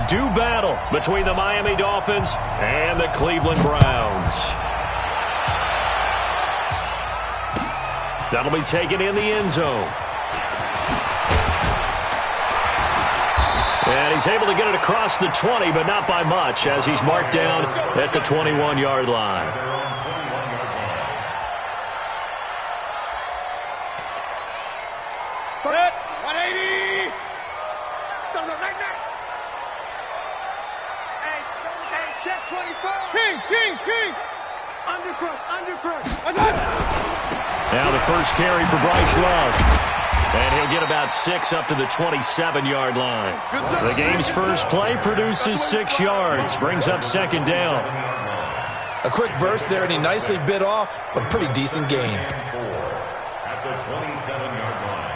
do battle between the Miami Dolphins and the Cleveland Browns. That'll be taken in the end zone. And he's able to get it across the 20, but not by much, as he's marked down at the 21-yard line. Now the first carry for Bryce Love. And he'll get about 6 up to the 27-yard line. The game's first play produces 6 yards. Brings up second down. A quick burst there, and he nicely bit off a pretty decent gain. At the 27-yard line.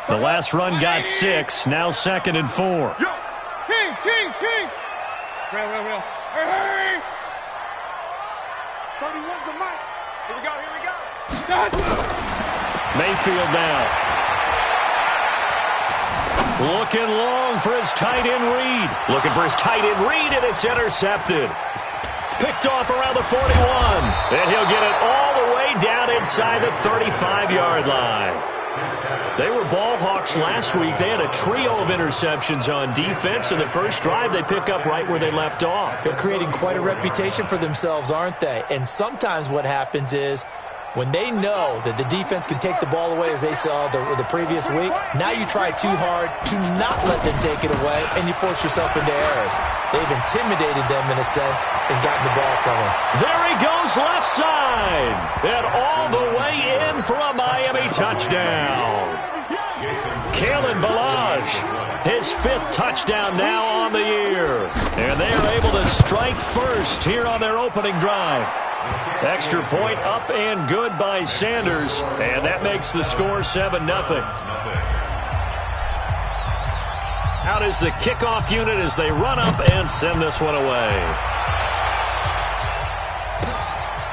The last run got 6. Now 2nd and 4. King. Real. Hey. 31's the mic. Here we go. Mayfield now. Looking long for his tight end Reed. And it's intercepted. Picked off around the 41. And he'll get it all the way down inside the 35-yard line. They were ball hawks last week. They had a trio of interceptions on defense. In the first drive, they pick up right where they left off. They're creating quite a reputation for themselves, aren't they? And sometimes what happens is when they know that the defense can take the ball away, as they saw the previous week, now you try too hard to not let them take it away, and you force yourself into errors. They've intimidated them in a sense and gotten the ball from them. There he goes left side. And all the way in for a Miami touchdown. Kalen Ballage, his 5th touchdown now on the year. And they are able to strike first here on their opening drive. Extra point up and good by Sanders. And that makes the score 7-0. Out is the kickoff unit as they run up and send this one away.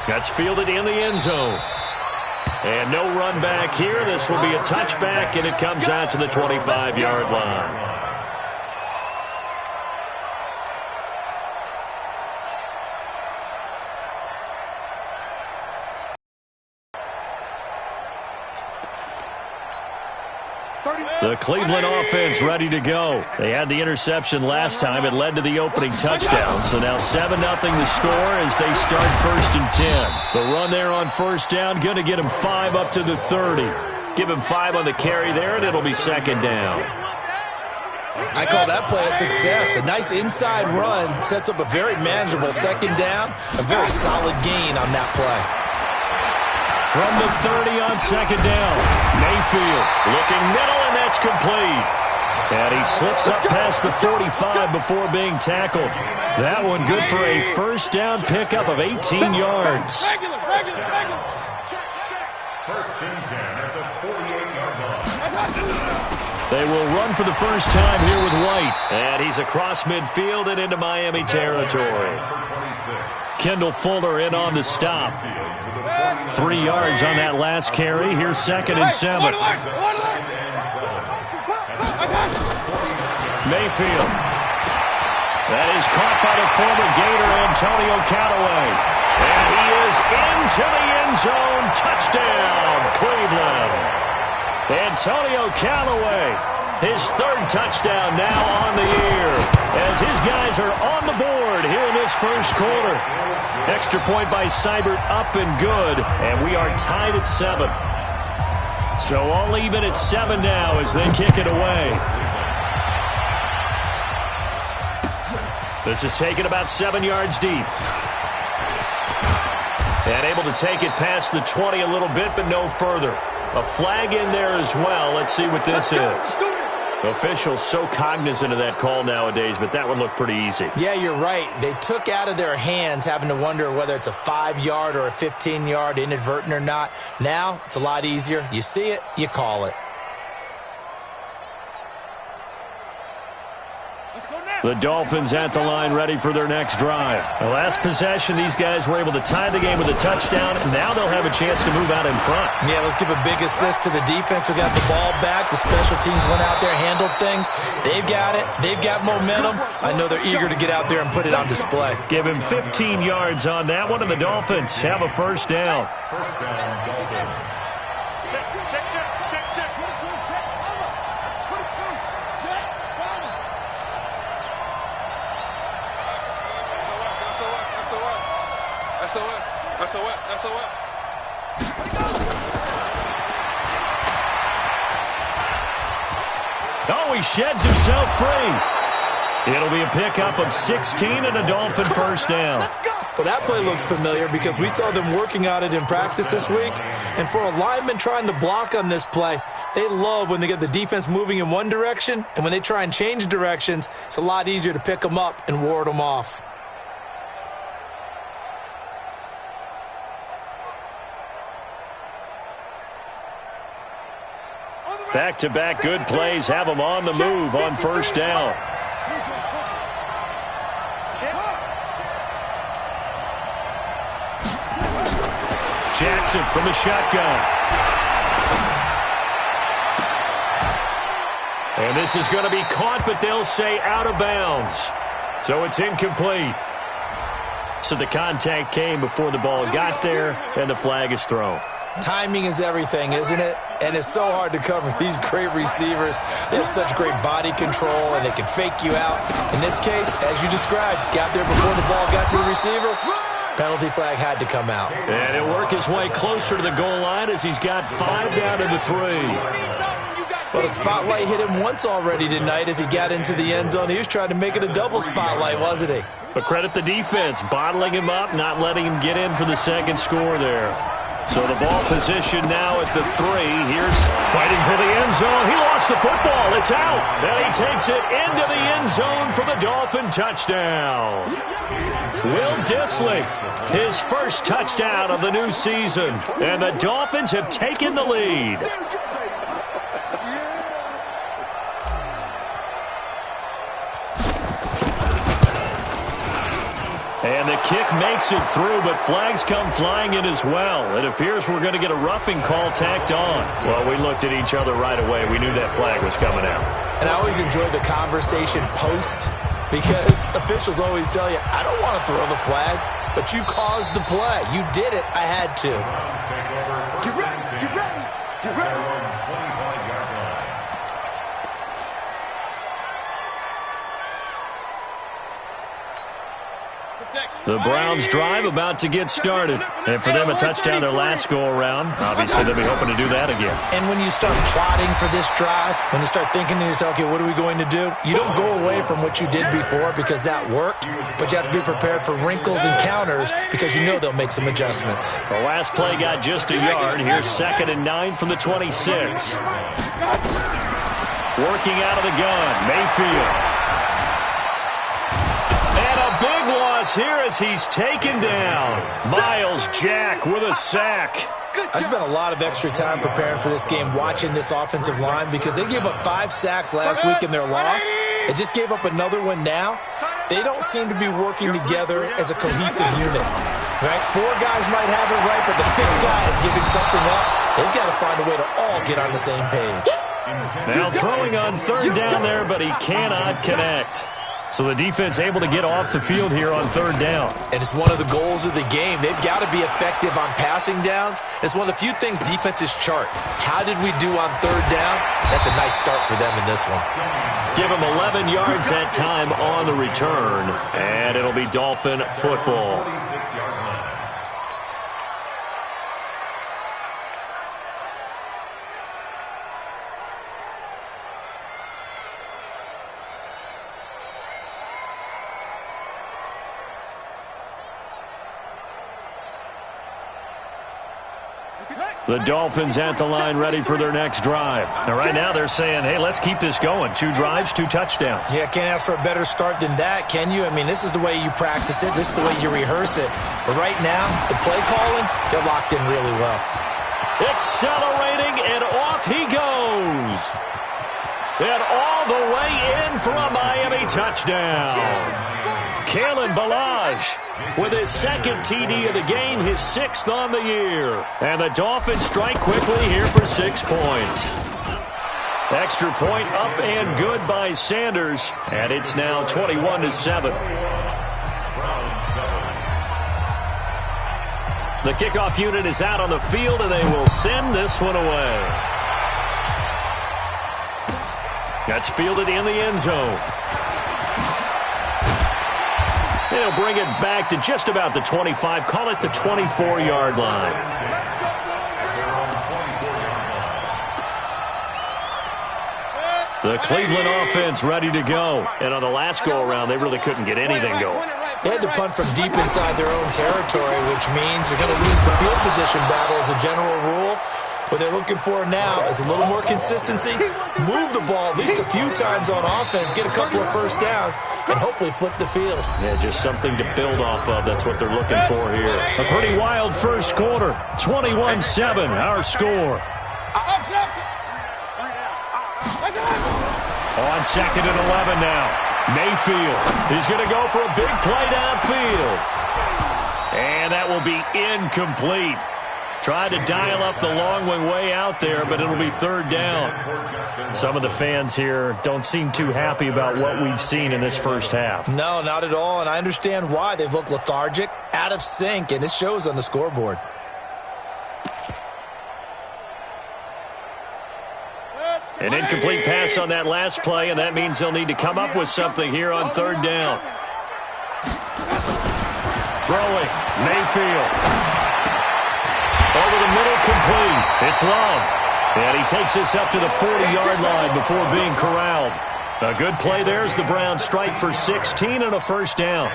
That's fielded in the end zone. And no run back here. This will be a touchback, and it comes out to the 25-yard line. The Cleveland offense ready to go. They had the interception last time. It led to the opening touchdown. So now 7-0 the score as they start 1st and 10. The run there on first down, going to get him 5 up to the 30. Give him 5 on the carry there, and it'll be second down. I call that play a success. A nice inside run sets up a very manageable second down. A very solid gain on that play. From the 30 on second down, Mayfield looking middle, and that's complete. And he slips up past the 45 before being tackled. That one good for a first down pickup of 18 yards. First and 10 at the 48-yard line. They will run for the first time here with White. And he's across midfield and into Miami territory. Kendall Fuller in on the stop. 3 yards on that last carry. Here's 2nd and 7. Mayfield. That is caught by the former Gator, Antonio Callaway. And he is into the end zone. Touchdown, Cleveland. Antonio Callaway, his 3rd touchdown now on the year, as his guys are on the board here in this first quarter. Extra point by Seibert, up and good, and we are tied at 7. So all even at 7 now as they kick it away. This is taken about 7 yards deep. And able to take it past the 20 a little bit, but no further. A flag in there as well. Let's see what this is. Officials so cognizant of that call nowadays, but that one looked pretty easy. Yeah, you're right. They took out of their hands having to wonder whether it's a 5-yard or a 15-yard, inadvertent or not. Now, it's a lot easier. You see it, you call it. The Dolphins at the line ready for their next drive. The last possession, these guys were able to tie the game with a touchdown. Now they'll have a chance to move out in front. Yeah, let's give a big assist to the defense who got the ball back. The special teams went out there, handled things. They've got it. They've got momentum. I know they're eager to get out there and put it on display. Give him 15 yards on that one, and the Dolphins have a first down. First down, Dolphins. SOS. Oh, he sheds himself free. It'll be a pickup of 16 and a Dolphin first down. Well, that play looks familiar because we saw them working on it in practice this week. And for a lineman trying to block on this play, they love when they get the defense moving in one direction. And when they try and change directions, it's a lot easier to pick them up and ward them off. Back-to-back good plays have them on the move on first down. Jackson from the shotgun. And this is going to be caught, but they'll say out of bounds. So it's incomplete. So the contact came before the ball got there, and the flag is thrown. Timing is everything, isn't it? And it's so hard to cover these great receivers. They have such great body control, and they can fake you out. In this case, as you described, got there before the ball got to the receiver. Penalty flag had to come out. And he'll work his way closer to the goal line as he's got 5 down to the 3. Well, the spotlight hit him once already tonight as he got into the end zone. He was trying to make it a double spotlight, wasn't he? But credit the defense, bottling him up, not letting him get in for the second score there. So the ball position now at the 3. Here's fighting for the end zone. He lost the football. It's out. And he takes it into the end zone for the Dolphin touchdown. Will Dissly, his first touchdown of the new season. And the Dolphins have taken the lead. And the kick makes it through, but flags come flying in as well. It appears we're going to get a roughing call tacked on. Well, we looked at each other right away. We knew that flag was coming out. And I always enjoy the conversation post because officials always tell you, I don't want to throw the flag, but you caused the play. You did it. I had to. Get ready. The Browns drive about to get started. And for them, a touchdown their last go-around. Obviously, they'll be hoping to do that again. And when you start plotting for this drive, when you start thinking to yourself, okay, what are we going to do? You don't go away from what you did before because that worked, but you have to be prepared for wrinkles and counters because you know they'll make some adjustments. The last play got just a yard. Here's 2nd and 9 from the 26. Working out of the gun, Mayfield. Big loss here as he's taken down. Miles Jack with a sack. I spent a lot of extra time preparing for this game watching this offensive line because they gave up 5 sacks last week in their loss. They just gave up another one now. They don't seem to be working together as a cohesive unit. Right? 4 guys might have it right, but the 5th guy is giving something up. They've got to find a way to all get on the same page. Now throwing on 3rd down there, but he cannot connect. So the defense able to get off the field here on 3rd down. And it's one of the goals of the game. They've got to be effective on passing downs. It's one of the few things defenses chart. How did we do on 3rd down? That's a nice start for them in this one. Give them 11 yards that time on the return. And it'll be Dolphin football. 46-yard line. The Dolphins at the line ready for their next drive. Now, right now they're saying, hey, let's keep this going. 2 drives, 2 touchdowns. Yeah, can't ask for a better start than that, can you? I mean, this is the way you practice it. This is the way you rehearse it. But right now, the play calling, they're locked in really well. Accelerating, and off he goes. And all the way in for a Miami touchdown. Kalen Ballage with his second TD of the game, his 6th on the year. And the Dolphins strike quickly here for 6 points. Extra point up and good by Sanders. And it's now 21-7. The kickoff unit is out on the field, and they will send this one away. That's fielded in the end zone. They'll bring it back to just about the 25. Call it the 24-yard line. The Cleveland offense ready to go. And on the last go-around, they really couldn't get anything going. They had to punt from deep inside their own territory, which means they're going to lose the field position battle as a general rule. What they're looking for now is a little more consistency, move the ball at least a few times on offense, get a couple of first downs, and hopefully flip the field. Yeah, just something to build off of. That's what they're looking for here. A pretty wild first quarter. 21-7, our score. On 2nd and 11 now. Mayfield. He's going to go for a big play downfield. And that will be incomplete. Tried to dial up the long one way out there, but it'll be 3rd down. Some of the fans here don't seem too happy about what we've seen in this first half. No, not at all, and I understand why. They've looked lethargic, out of sync, and it shows on the scoreboard. An incomplete pass on that last play, and that means they'll need to come up with something here on 3rd down. Throwing, Mayfield. Over the middle, complete. It's Love. And he takes this up to the 40-yard line before being corralled. A good play there as the Browns strike for 16 and a first down.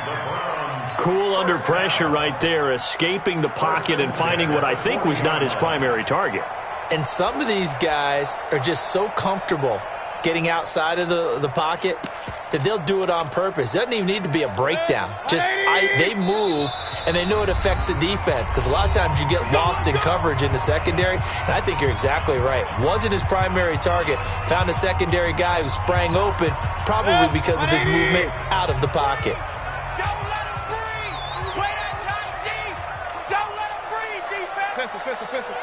Cool under pressure right there, escaping the pocket and finding what I think was not his primary target. And some of these guys are just so comfortable getting outside of the pocket that they'll do it on purpose. It doesn't even need to be a breakdown. They move, and they know it affects the defense because a lot of times you get lost in coverage in the secondary, and I think you're exactly right. Wasn't his primary target. Found a secondary guy who sprang open, probably because of his movement out of the pocket. Don't let him breathe. Play that tight deep. Don't let him breathe, defense. Pistol.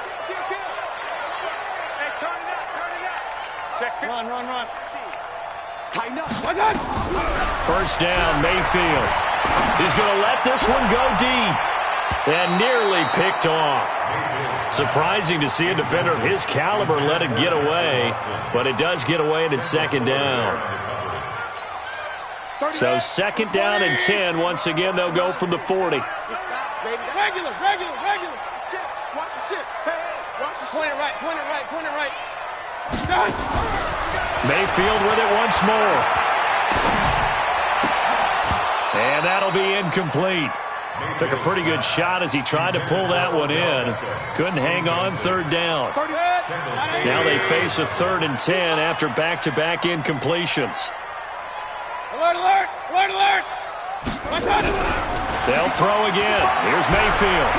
Hey, turn it up. Check. Run. Tighten up. First down, Mayfield. He's going to let this one go deep. And nearly picked off. Surprising to see a defender of his caliber let it get away. But it does get away and it's 2nd down. So 2nd down and 10. Once again, they'll go from the 40. Regular. Watch the shit. Hey, watch the shit. Point it right. Mayfield with it once more. And that'll be incomplete. Took a pretty good shot as he tried to pull that one in. Couldn't hang on 3rd down. Now they face a 3rd and 10 after back-to-back incompletions. Alert. They'll throw again. Here's Mayfield.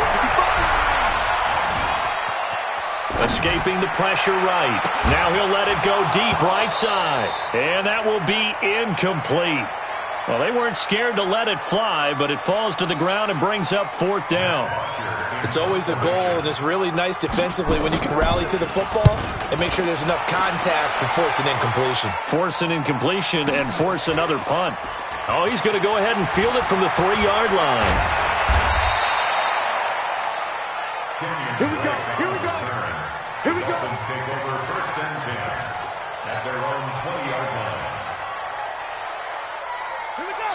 Escaping the pressure right. Now he'll let it go deep right side. And that will be incomplete. Well, they weren't scared to let it fly, but it falls to the ground and brings up 4th down. It's always a goal, and it's really nice defensively when you can rally to the football and make sure there's enough contact to force an incompletion. Force an incompletion and force another punt. Oh, he's going to go ahead and field it from the 3-yard line. Here we go. Dolphins take over 1st and 10 at their own 20-yard line.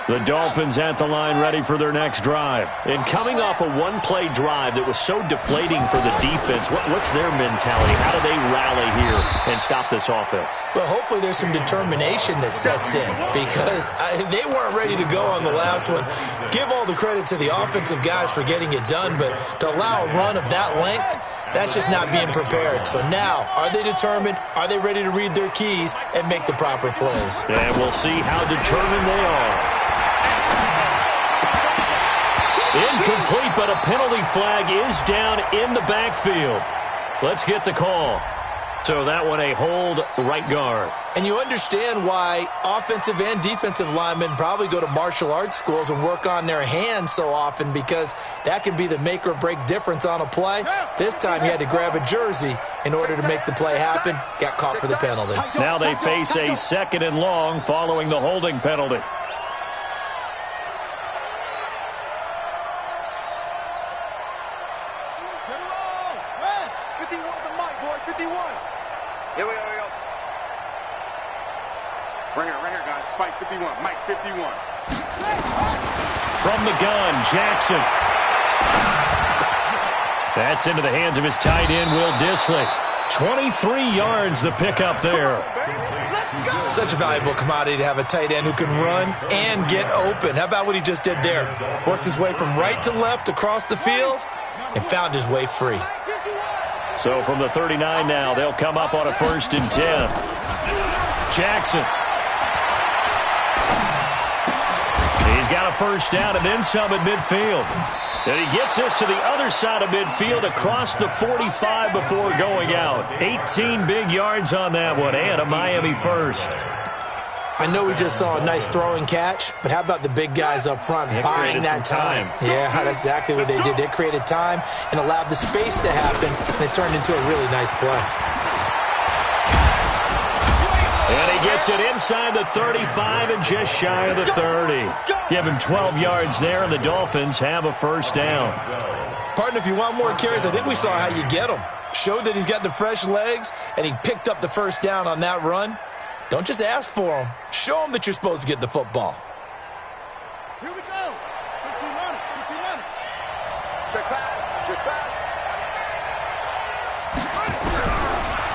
The Dolphins at the line ready for their next drive. And coming off a one-play drive that was so deflating for the defense, what's their mentality? How do they rally here and stop this offense? Well, hopefully there's some determination that sets in because they weren't ready to go on the last one. Give all the credit to the offensive guys for getting it done, but to allow a run of that length, that's just not being prepared. So now, are they determined? Are they ready to read their keys and make the proper plays? And we'll see how determined they are. Incomplete, but a penalty flag is down in the backfield. Let's get the call. So that one a hold right guard. And you understand why offensive and defensive linemen probably go to martial arts schools and work on their hands so often, because that can be the make or break difference on a play. This time he had to grab a jersey in order to make the play happen. Got caught for the penalty. Now they face a 2nd and long following the holding penalty. Here we go. Right here, guys. Fight 51. Mike 51. From the gun, Jackson. That's into the hands of his tight end, Will Dissly. 23 yards the pickup there. Such a valuable commodity to have a tight end who can run and get open. How about what he just did there? Worked his way from right to left across the field and found his way free. So from the 39 now, they'll come up on a 1st and 10. Jackson. He's got a 1st down and then some at midfield. And he gets this to the other side of midfield across the 45 before going out. 18 big yards on that one, and a Miami 1st. I know we just saw a nice throwing catch, but how about the big guys up front buying that time? Yeah, that's exactly what they did. They created time and allowed the space to happen, and it turned into a really nice play. And he gets it inside the 35 and just shy of the 30. Give him 12 yards there, and the Dolphins have a 1st down. Partner, if you want more carries, I think we saw how you get him. Showed that he's got the fresh legs, and he picked up the 1st down on that run. Don't just ask for him. Show him that you're supposed to get the football. Here we go. 15 runners. Check pass.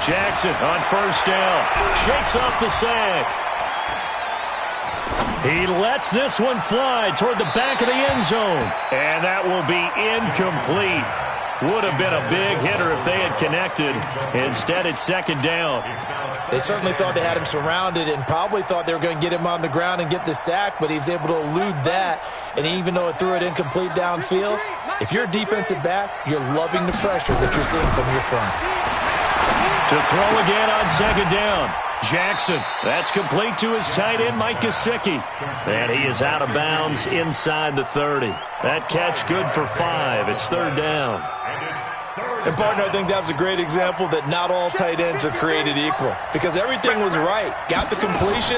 Jackson on 1st down. Shakes off the sack. He lets this one fly toward the back of the end zone. And that will be incomplete. Would have been a big hitter if they had connected. Instead, it's 2nd down. They certainly thought they had him surrounded and probably thought they were going to get him on the ground and get the sack, but he was able to elude that. And even though it threw it incomplete downfield, if you're a defensive back, you're loving the pressure that you're seeing from your front. To throw again on 2nd down. Jackson, that's complete to his tight end, Mike Gesicki. And he is out of bounds inside the 30. That catch good for 5. It's 3rd down. And, partner, I think that's a great example that not all tight ends are created equal, because everything was right. Got the completion,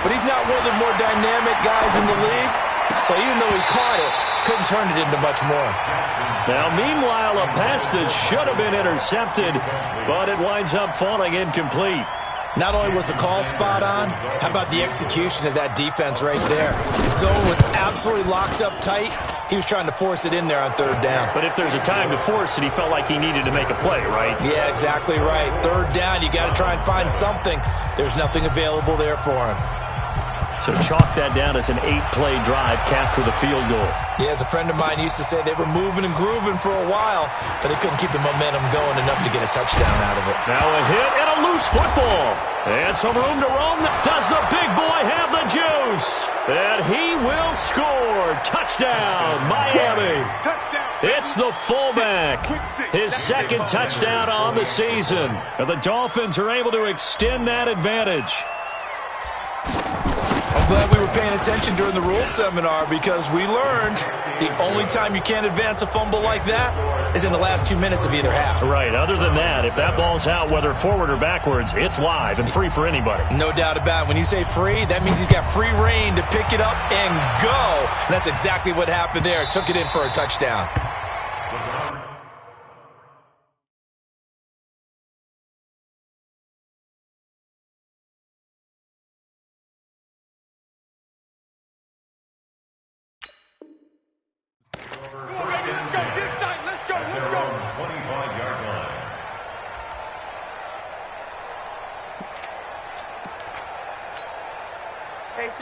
but he's not one of the more dynamic guys in the league. So even though he caught it, couldn't turn it into much more. Now, meanwhile, a pass that should have been intercepted, but it winds up falling incomplete. Not only was the call spot on, how about the execution of that defense right there? The zone was absolutely locked up tight. He was trying to force it in there on 3rd down. But if there's a time to force it, he felt like he needed to make a play, right? Yeah, exactly right. 3rd down, you got to try and find something. There's nothing available there for him. So chalk that down as an 8-play drive capped with a field goal. Yeah, as a friend of mine used to say, they were moving and grooving for a while, but they couldn't keep the momentum going enough to get a touchdown out of it. Now a hit and a loose football. And some room to roam. Does the big boy have the juice? And he will score. Touchdown, Miami. It's the fullback. His 2nd touchdown on the season. And the Dolphins are able to extend that advantage. I'm glad we were paying attention during the rules seminar, because we learned the only time you can't advance a fumble like that is in the last 2 minutes of either half. Right. Other than that, if that ball's out, whether forward or backwards, it's live and free for anybody. No doubt about it. When you say free, that means he's got free reign to pick it up and go. And that's exactly what happened there. Took it in for a touchdown.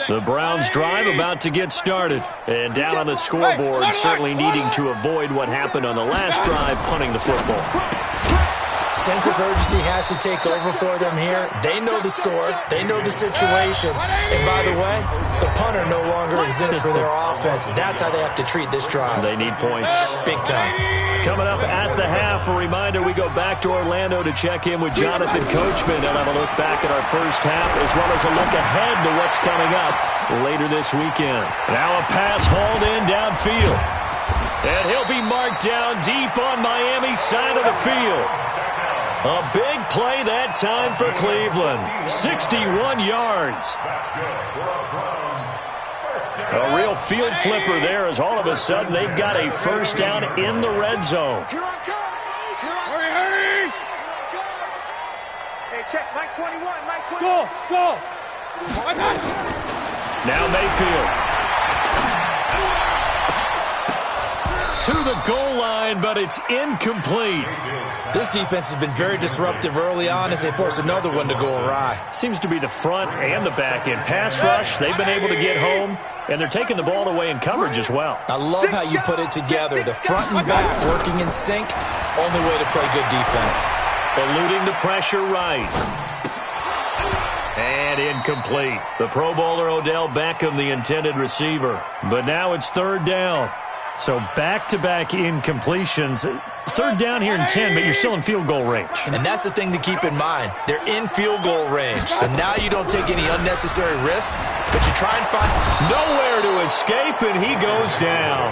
The Browns drive about to get started. And down on the scoreboard, certainly needing to avoid what happened on the last drive, punting the football. Sense of urgency has to take over for them here. They know the score. They know the situation. And by the way, the punter no longer exists for their offense. That's how they have to treat this drive. They need points. Big time. Coming up at the half, a reminder, we go back to Orlando to check in with Jonathan Coachman. They'll have a look back at our first half as well as a look ahead to what's coming up later this weekend. Now a pass hauled in downfield. And he'll be marked down deep on Miami's side of the field. A big play that time for Cleveland. 61 yards. A real field flipper there as all of a sudden they've got a first down in the red zone. Hurry! Hey, check, Mike 21, Mike 21. Go! Now Mayfield. To the goal line, but it's incomplete. This defense has been very disruptive early on as they force another one to go awry. Seems to be the front and the back end. Pass rush, they've been able to get home, and they're taking the ball away in coverage as well. I love how you put it together. The front and back working in sync. Only way to play good defense. Eluding the pressure right. And incomplete. The Pro Bowler Odell Beckham, the intended receiver. But now it's third down. So back-to-back incompletions. Third down here in 10, but you're still in field goal range. And that's the thing to keep in mind. They're in field goal range. So now you don't take any unnecessary risks, but you try and find nowhere to escape, and he goes down.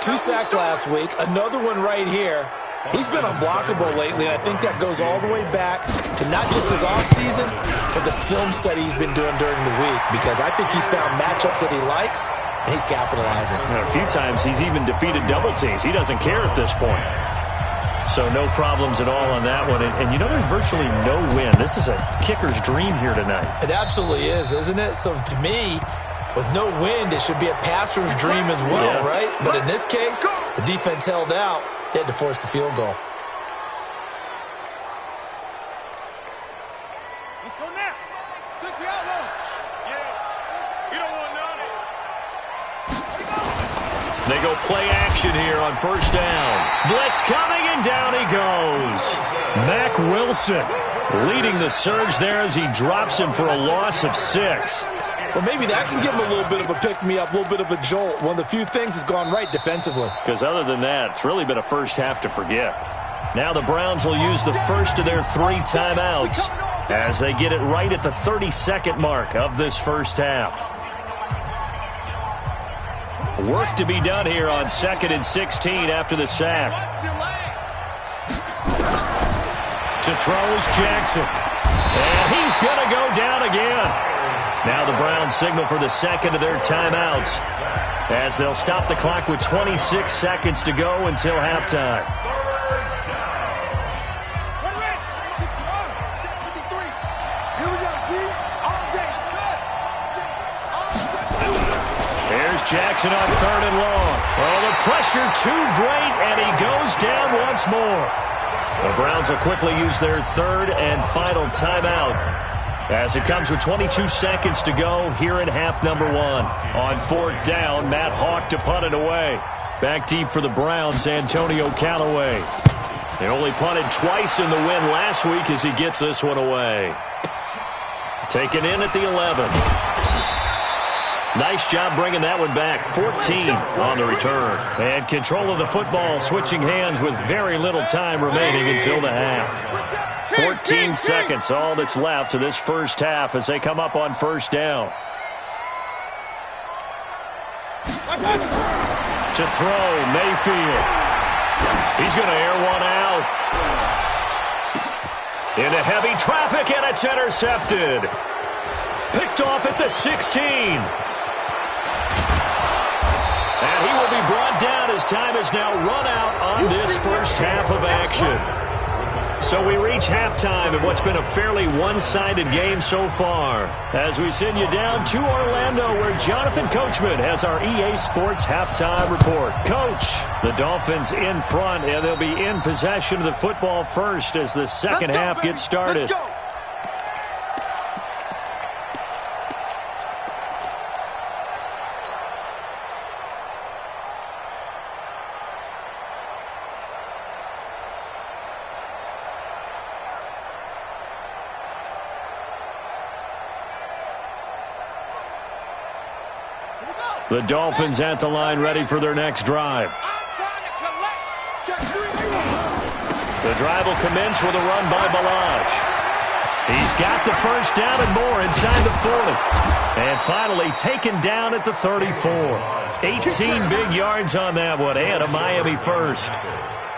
2 sacks last week, another one right here. He's been unblockable lately, and I think that goes all the way back to not just his offseason, but the film study he's been doing during the week, because I think he's found matchups that he likes, and he's capitalizing. A few times he's even defeated double teams. He doesn't care at this point. So no problems at all on that one. And you know there's virtually no win. This is a kicker's dream here tonight. It absolutely is, isn't it? So to me, with no wind, it should be a passer's dream as well, right? But in this case, the defense held out. They had to force the field goal. Let's go now. 60 out low. Yeah. You don't want none. They go play action here on first down. Blitz coming, and down he goes. Mack Wilson leading the surge there as he drops him for a loss of 6. Well, maybe that can give him a little bit of a pick-me-up, a little bit of a jolt. One of the few things has gone right defensively. Because other than that, it's really been a first half to forget. Now the Browns will use the first of their 3 timeouts as they get it right at the 30-second mark of this first half. Work to be done here on 2nd and 16 after the sack. To throw is Jackson. And he's going to go down again. Now the Browns signal for the second of their timeouts as they'll stop the clock with 26 seconds to go until halftime. There's Jackson on 3rd and long. Oh, the pressure too great, and he goes down once more. The Browns will quickly use their 3rd and final timeout as it comes with 22 seconds to go here in half number 1. On 4th down, Matt Hawk to punt it away. Back deep for the Browns, Antonio Callaway. They only punted twice in the win last week as he gets this one away. Taken in at the 11. Nice job bringing that one back. 14 on the return. And control of the football switching hands with very little time remaining until the half. 14 seconds, all that's left to this first half as they come up on first down. To throw, Mayfield. He's going to air one out. Into heavy traffic, and it's intercepted. Picked off at the 16. And he will be brought down as time has now run out on this first half of action. So we reach halftime in what's been a fairly one-sided game so far as we send you down to Orlando where Jonathan Coachman has our EA Sports halftime report. Coach, the Dolphins in front, and they'll be in possession of the football first as the second half gets started. The Dolphins at the line ready for their next drive. The drive will commence with a run by Ballage. He's got the first down and more inside the 40. And finally taken down at the 34. 18 big yards on that one and a Miami first.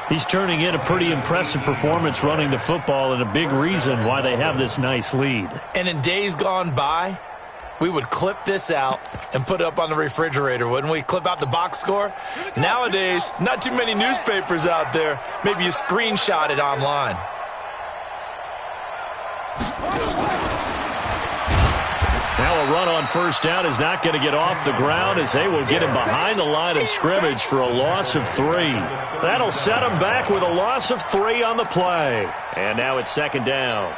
He's turning in a pretty impressive performance running the football and a big reason why they have this nice lead. And in days gone by, we would clip this out and put it up on the refrigerator, wouldn't we? Clip out the box score. Nowadays, not too many newspapers out there. Maybe you screenshot it online. Now a run on first down is not going to get off the ground as they will get him behind the line of scrimmage for a loss of 3. That'll set him back with a loss of 3 on the play. And now it's second down.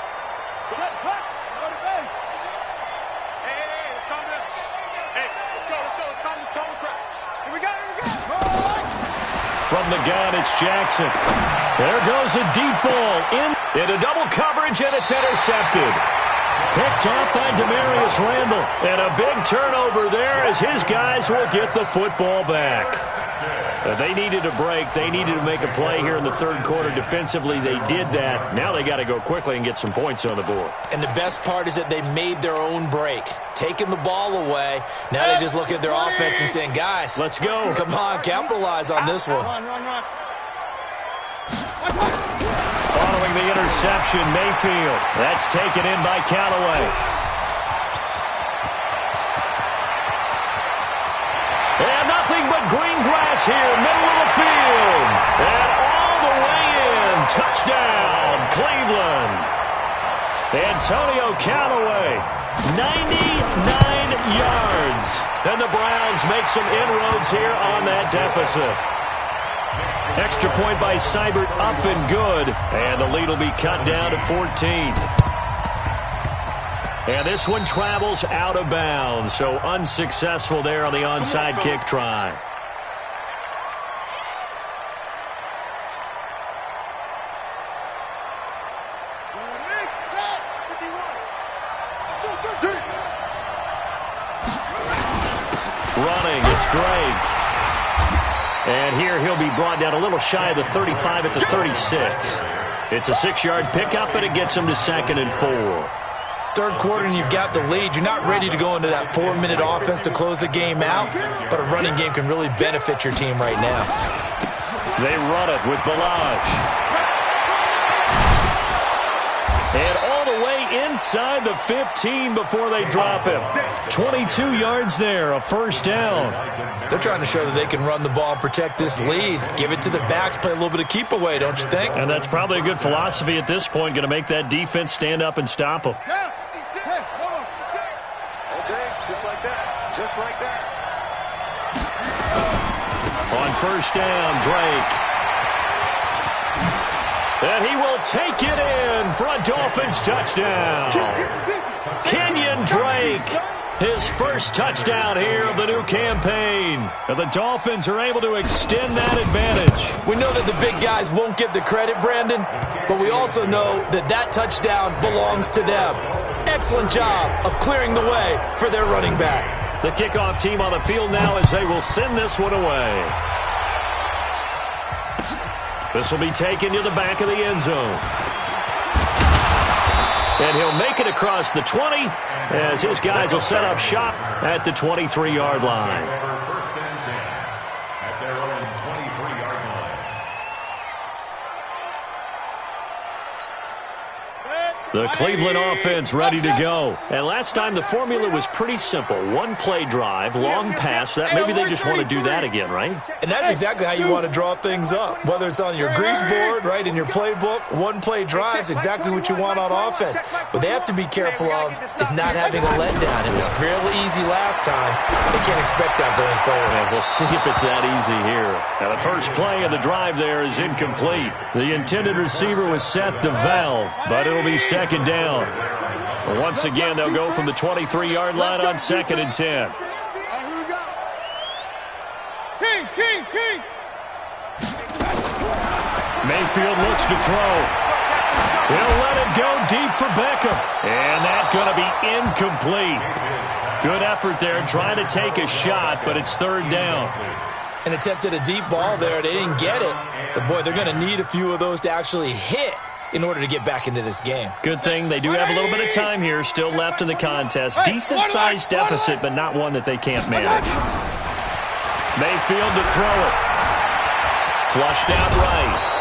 From the gun, it's Jackson. There goes a deep ball into double coverage, and it's intercepted. Picked off by Demarius Randall. And a big turnover there as his guys will get the football back. They needed a break. They needed to make a play here in the third quarter. Defensively, they did that. Now they got to go quickly and get some points on the board. And the best part is that they made their own break. Taking the ball away. Now they just look at their offense and saying, guys, let's go. Come on, capitalize on this one. Following the interception, Mayfield. That's taken in by Callaway. And nothing but green grass here, middle of the field. And all the way in. Touchdown, Cleveland. Antonio Callaway, 99 yards. And the Browns make some inroads here on that deficit. Extra point by Seibert, up and good. And the lead will be cut down to 14. And this one travels out of bounds, so unsuccessful there on the onside kick try. Running, it's Drake. And here he'll be brought down a little shy of the 35 at the 36. It's a 6-yard pickup, and it gets him to 2nd and 4. Third quarter and you've got the lead. You're not ready to go into that 4-minute offense to close the game out, but a running game can really benefit your team right now. They run it with Ballage. And all the way inside the 15 before they drop him. 22 yards there, a first down. They're trying to show that they can run the ball and protect this lead. Give it to the backs, play a little bit of keep away, don't you think? And that's probably a good philosophy at this point, going to make that defense stand up and stop them. Just like that. Just like that. On first down, Drake. And he will take it in for a Dolphins touchdown. Kenyon Drake, his first touchdown here of the new campaign. And the Dolphins are able to extend that advantage. We know that the big guys won't get the credit, Brandon, but we also know that that touchdown belongs to them. Excellent job of clearing the way for their running back. The kickoff team on the field now as they will send this one away. This will be taken to the back of the end zone. And he'll make it across the 20 as his guys will set up shop at the 23-yard line. First and 10 at their own 23-yard line. The Cleveland offense ready to go. And last time the formula was pretty simple. One play drive, long pass. That maybe they just want to do that again, right? And that's exactly how you want to draw things up. Whether it's on your grease board, right, in your playbook, one play drive is exactly what you want on offense. What they have to be careful of is not having a letdown. It was fairly easy last time. They can't expect that going forward. And we'll see if it's that easy here. Now the first play of the drive there is incomplete. The intended receiver was Seth DeValve, but it'll be second down. Once again, they'll go from the 23-yard line on 2nd and 10. Kings. Mayfield looks to throw. He'll let it go deep for Beckham. And that's going to be incomplete. Good effort there trying to take a shot, but it's third down. And attempted a deep ball there. They didn't get it. But, boy, they're going to need a few of those to actually hit in order to get back into this game. Good thing they do have a little bit of time here still left in the contest. Decent-sized deficit, but not one that they can't manage. Mayfield to throw it. Flushed out right.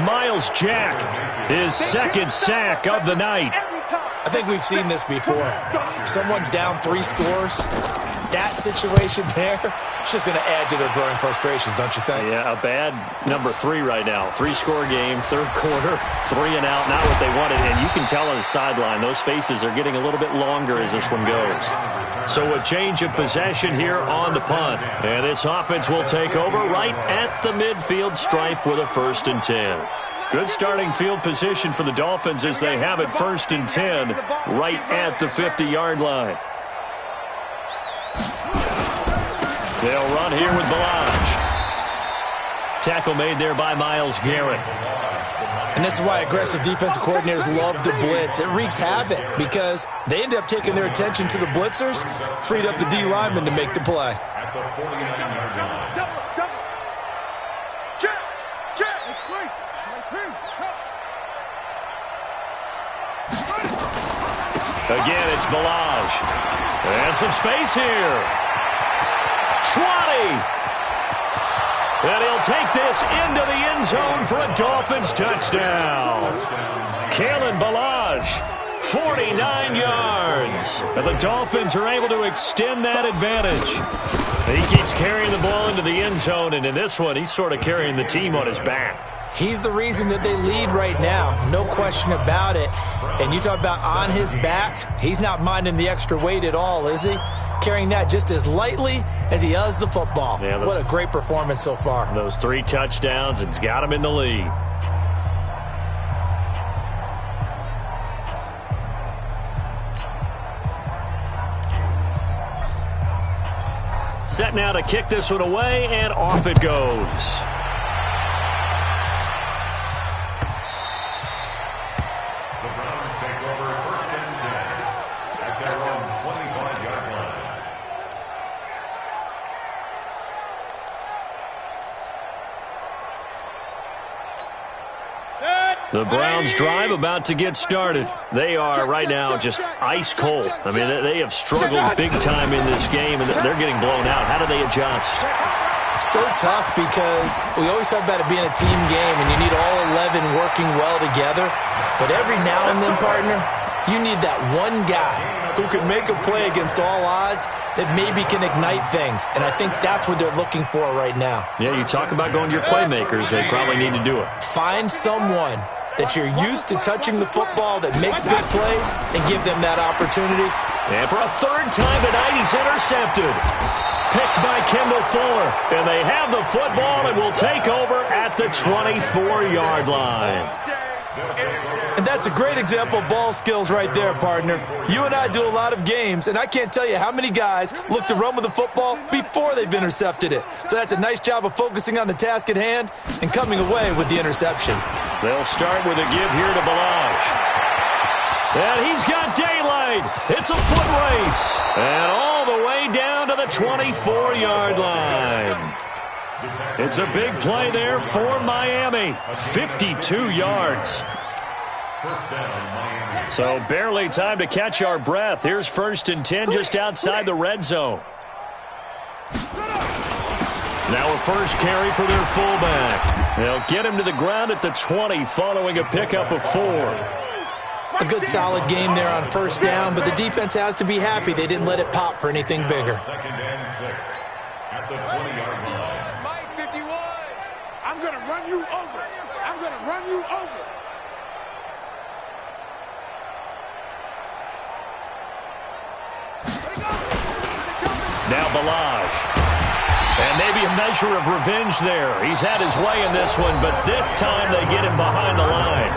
Myles Jack, his second sack of the night. I think we've seen this before. If someone's down 3 scores, that situation there, it's just going to add to their growing frustrations, don't you think? Yeah, a bad number 3 right now. 3-score game, third quarter, 3 and out, not what they wanted. And you can tell on the sideline, those faces are getting a little bit longer as this one goes. So a change of possession here on the punt. And this offense will take over right at the midfield stripe with a 1st and 10. Good starting field position for the Dolphins as they have it 1st and 10 right at the 50-yard line. They'll run here with Balaj. Tackle made there by Myles Garrett. And this is why aggressive defensive coordinators love to blitz. It wreaks havoc because they end up taking their attention to the blitzers, freed up the D lineman to make the play. At the 49-yard line. Again, it's Balaj. And some space here. 20. And he'll take this into the end zone for a Dolphins touchdown. Kalen Balaj, 49 yards. And the Dolphins are able to extend that advantage. He keeps carrying the ball into the end zone, and in this one, he's sort of carrying the team on his back. He's the reason that they lead right now. No question about it. And you talk about on his back, he's not minding the extra weight at all, is he? Carrying that just as lightly as he does the football. Yeah, what a great performance so far. Those 3 touchdowns, it's got him in the lead. Set now to kick this one away, and off it goes. The Browns drive about to get started. They are right now just ice cold. I mean, they have struggled big time in this game, and they're getting blown out. How do they adjust? So tough because we always talk about it being a team game, and you need all 11 working well together. But every now and then, partner, you need that one guy who can make a play against all odds that maybe can ignite things. And I think that's what they're looking for right now. Yeah, you talk about going to your playmakers. They probably need to do it. Find someone that you're used to touching the football that makes big plays and give them that opportunity. And for a 3rd time tonight, he's intercepted. Picked by Kendall Fuller. And they have the football and will take over at the 24-yard line. And that's a great example of ball skills right there, partner. You and I do a lot of games, and I can't tell you how many guys look to run with the football before they've intercepted it. So that's a nice job of focusing on the task at hand and coming away with the interception. They'll start with a give here to Balaj. And he's got daylight. It's a foot race. And all the way down to the 24-yard line. It's a big play there for Miami. 52 yards. So barely time to catch our breath. Here's 1st and 10 just outside the red zone. Now a first carry for their fullback. They'll get him to the ground at the 20 following a pickup of 4. A good solid game there on 1st down, but the defense has to be happy they didn't let it pop for anything bigger. 2nd and 6 at the 20-yard line. Mike 51. I'm going to run you over. I'm going to run you over. Now Balaj. And maybe a measure of revenge there. He's had his way in this one, but this time they get him behind the line.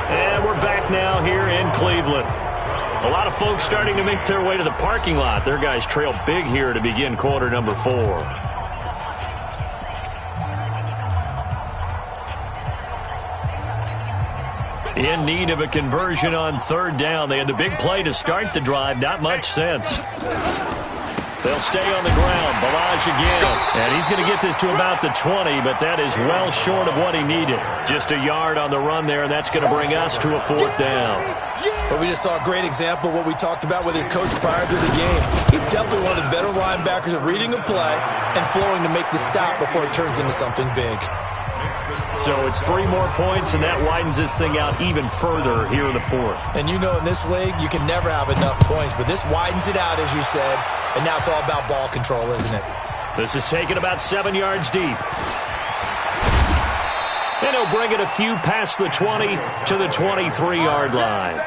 And we're back now here in Cleveland. A lot of folks starting to make their way to the parking lot. Their guys trail big here to begin quarter number 4. In need of a conversion on third down. They had the big play to start the drive. Not much sense. They'll stay on the ground. Ballage again. And he's going to get this to about the 20, but that is well short of what he needed. Just a yard on the run there, and that's going to bring us to a fourth down. But we just saw a great example of what we talked about with his coach prior to the game. He's definitely one of the better linebackers at reading a play and flowing to make the stop before it turns into something big. So it's 3 more points, and that widens this thing out even further here in the fourth. And you know in this league, you can never have enough points, but this widens it out, as you said, and now it's all about ball control, isn't it? This is taken about 7 yards deep. And he'll bring it a few past the 20 to the 23-yard line.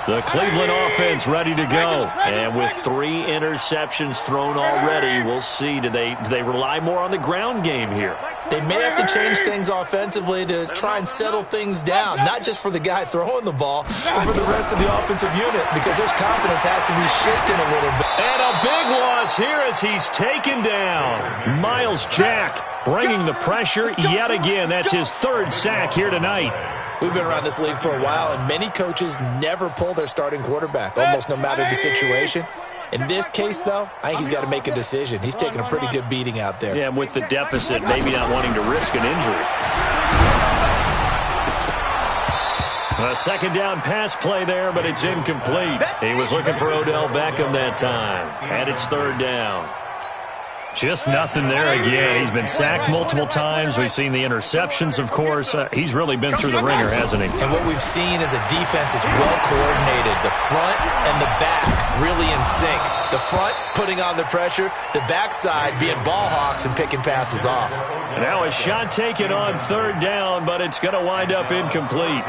The Cleveland offense ready to go. And with 3 interceptions thrown already, we'll see. Do they rely more on the ground game here? They may have to change things offensively to try and settle things down, not just for the guy throwing the ball, but for the rest of the offensive unit, because their confidence has to be shaken a little bit. And a big loss here as he's taken down. Miles Jack bringing the pressure yet again. That's his 3rd sack here tonight. We've been around this league for a while, and many coaches never pull their starting quarterback, almost no matter the situation. In this case, though, I think he's got to make a decision. He's taking a pretty good beating out there. Yeah, and with the deficit, maybe not wanting to risk an injury. A second down pass play there, but it's incomplete. He was looking for Odell Beckham that time, and it's 3rd down. Just nothing there again. He's been sacked multiple times. We've seen the interceptions, of course. He's really been through the ringer, hasn't he? And what we've seen is a defense that's well coordinated. The front and the back really in sync. The front putting on the pressure, the backside being ball hawks and picking passes off. And now a shot taken on 3rd down, but it's going to wind up incomplete.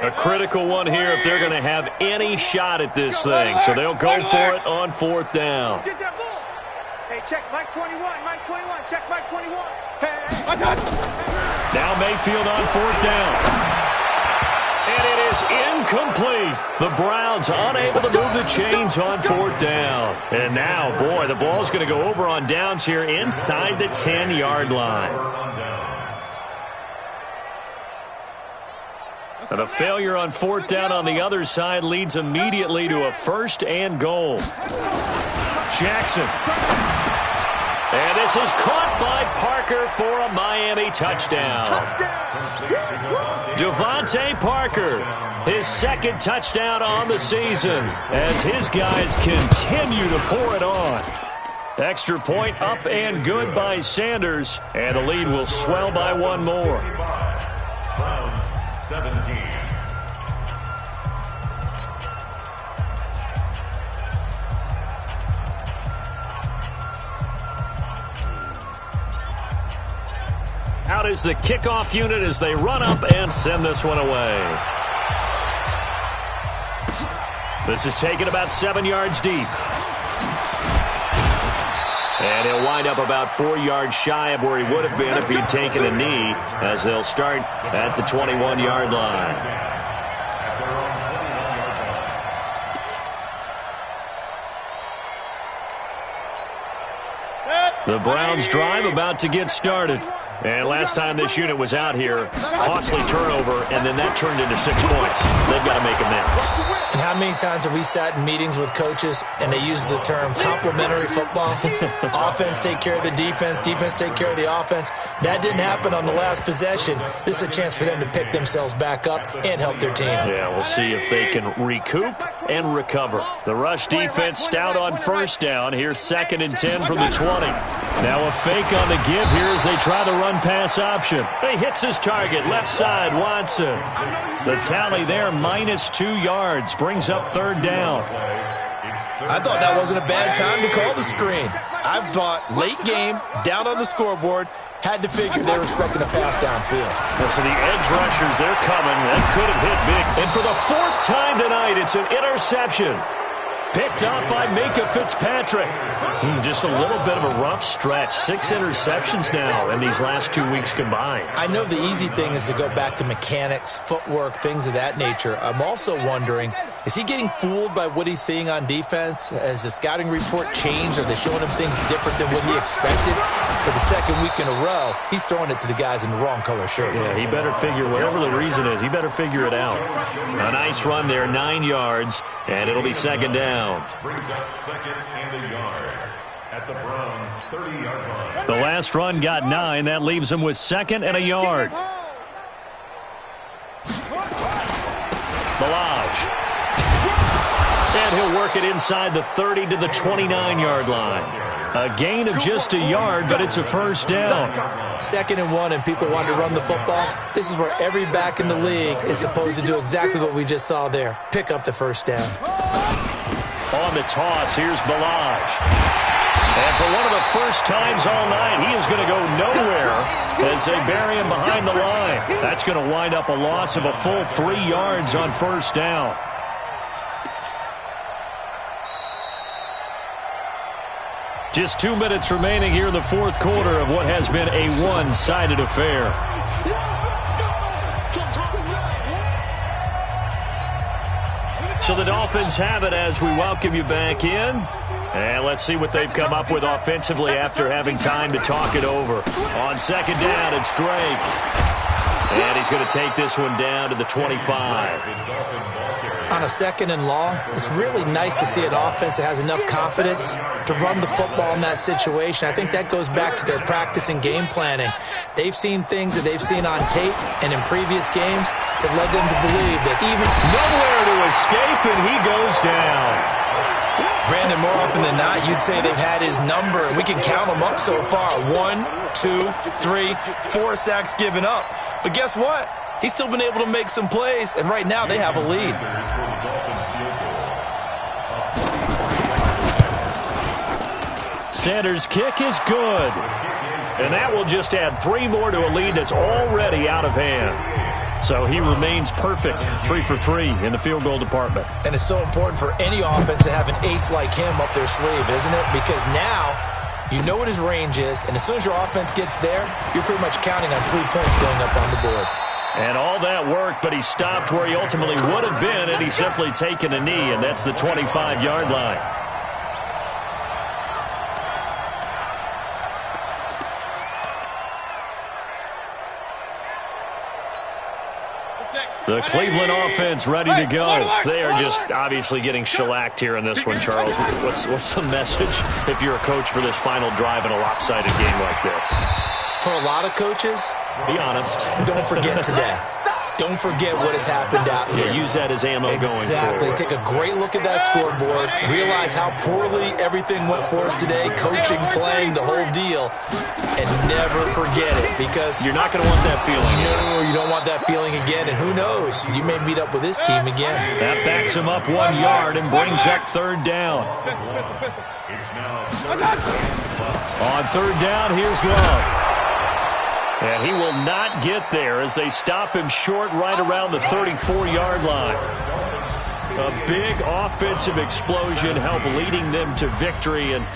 A critical one here if they're going to have any shot at this thing. So they'll go for it on 4th down. Hey, check Mike 21, Mike 21, check Mike 21. Now Mayfield on 4th down. And it is incomplete. The Browns unable to move the chains on 4th down. And now, boy, the ball's going to go over on downs here inside the 10-yard line. And a failure on 4th down on the other side leads immediately to a 1st and goal. Jackson. And this is caught by Parker for a Miami touchdown. Devontae Parker, his 2nd touchdown on the season as his guys continue to pour it on. Extra point up and good by Sanders, and the lead will swell by 1 more. 17. Out is the kickoff unit as they run up and send this one away. This is taken about 7 yards deep. And he'll wind up about 4 yards shy of where he would have been if he'd taken a knee, as they'll start at the 21-yard line. The Browns drive about to get started. And last time this unit was out here, costly turnover, and then that turned into 6 points. They've got to make amends. And how many times have we sat in meetings with coaches and they use the term complementary football? Offense take care of the defense, defense take care of the offense. That didn't happen on the last possession. This is a chance for them to pick themselves back up and help their team. Yeah, we'll see if they can recoup and recover. The rush defense stout on 1st down. Here's 2nd and 10 from the 20. Now a fake on the give here as they try to run pass option. He hits his target, left side, Watson. The tally there, -2 yards, brings up 3rd down. I thought that wasn't a bad time to call the screen. I thought late game, down on the scoreboard, had to figure they were expecting a pass downfield. So the edge rushers, they're coming. That could have hit big. And for the 4th time tonight, it's an interception. Picked up by Minkah Fitzpatrick. Just a little bit of a rough stretch. 6 interceptions now in these last 2 weeks combined. I know the easy thing is to go back to mechanics, footwork, things of that nature. I'm also wondering, is he getting fooled by what he's seeing on defense? Has the scouting report changed? Are they showing him things different than what he expected? For the second week in a row, he's throwing it to the guys in the wrong color shirts. Yeah, he better figure, whatever the reason is, he better figure it out. A nice run there, 9 yards, and it'll be second down. Brings up second and a yard at the Browns' 30-yard line. The last run got 9. That leaves him with second and a yard. Ballage. And he'll work it inside the 30 to the 29-yard line. A gain of just a yard, but it's a first down. 2nd and 1, and people want to run the football. This is where every back in the league is supposed to do exactly what we just saw there. Pick up the first down. On the toss, here's Ballage. And for one of the first times all night, he is going to go nowhere as they bury him behind the line. That's going to wind up a loss of a full 3 yards on first down. Just 2 minutes remaining here in the fourth quarter of what has been a one-sided affair. So the Dolphins have it as we welcome you back in. And let's see what they've come up with offensively after having time to talk it over. On second down, it's Drake. And he's going to take this one down to the 25. On a 2nd and long, it's really nice to see an offense that has enough confidence to run the football in that situation. I think that goes back to their practice and game planning. They've seen things that they've seen on tape and in previous games that led them to believe that even nowhere to escape, and he goes down. Brandon, more often than not, you'd say they've had his number, and we can count them up so far. 1, 2, 3, 4 sacks given up. But guess what? He's still been able to make some plays, and right now they have a lead. Sanders' kick is good. And that will just add 3 more to a lead that's already out of hand. So he remains perfect, 3 for 3 in the field goal department. And it's so important for any offense to have an ace like him up their sleeve, isn't it? Because now you know what his range is, and as soon as your offense gets there, you're pretty much counting on 3 points going up on the board. And all that worked, but he stopped where he ultimately would have been, and he's simply taken a knee, and that's the 25-yard line. The Cleveland offense ready to go. They are just obviously getting shellacked here in this one, Charles. What's the message if you're a coach for this final drive in a lopsided game like this? For a lot of coaches, be honest. Don't forget today. Don't forget what has happened out here. Yeah, use that as ammo going forward. Exactly. Take a great look at that scoreboard. Realize how poorly everything went for us today. Coaching, playing, the whole deal. And never forget it, because you're not going to want that feeling. No, you don't want that feeling again. And who knows? You may meet up with this team again. That backs him up 1 yard and brings up third down. On third down, here's Love. And he will not get there as they stop him short right around the 34-yard line. A big offensive explosion helped leading them to victory. And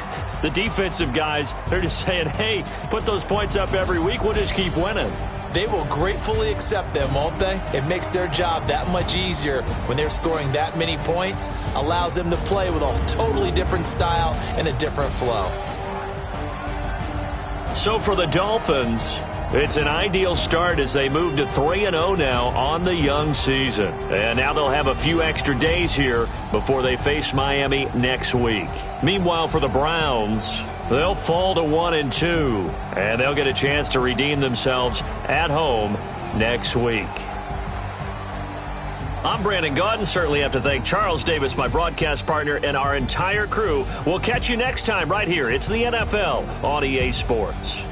the defensive guys, they're just saying, hey, put those points up every week. We'll just keep winning. They will gratefully accept them, won't they? It makes their job that much easier when they're scoring that many points. Allows them to play with a totally different style and a different flow. So for the Dolphins, it's an ideal start as they move to 3-0 now on the young season. And now they'll have a few extra days here before they face Miami next week. Meanwhile, for the Browns, they'll fall to 1-2, and they'll get a chance to redeem themselves at home next week. I'm Brandon Gaudin. Certainly have to thank Charles Davis, my broadcast partner, and our entire crew. We'll catch you next time right here. It's the NFL on EA Sports.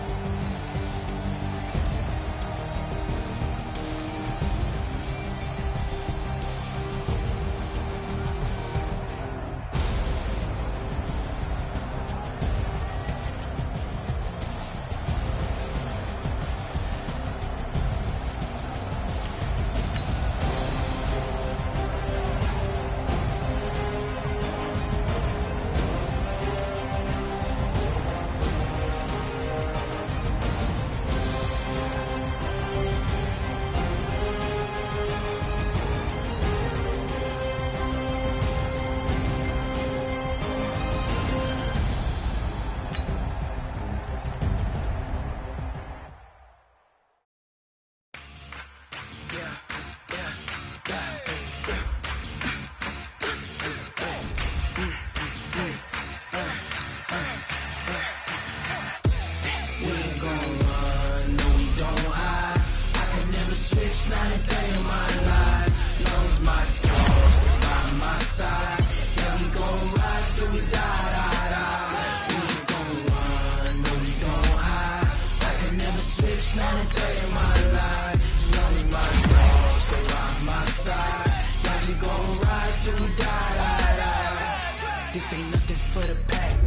This ain't nothing for the pack.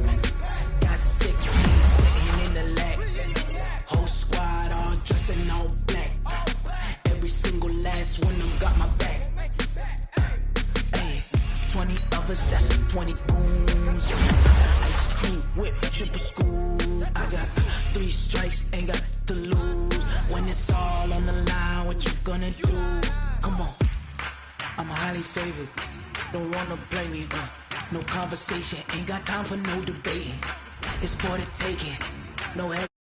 Got 16 sitting in the lap. Whole squad all dressed in all black. Every single last one of them got my back. Hey, 20 of us, that's 20 goons. Ice cream whip, triple school. I got 3 strikes, ain't got to lose. When it's all on the line, what you gonna do? Come on, I'm highly favored. Don't wanna blame me, no conversation, ain't got time for no debating. It's for the taking, no head.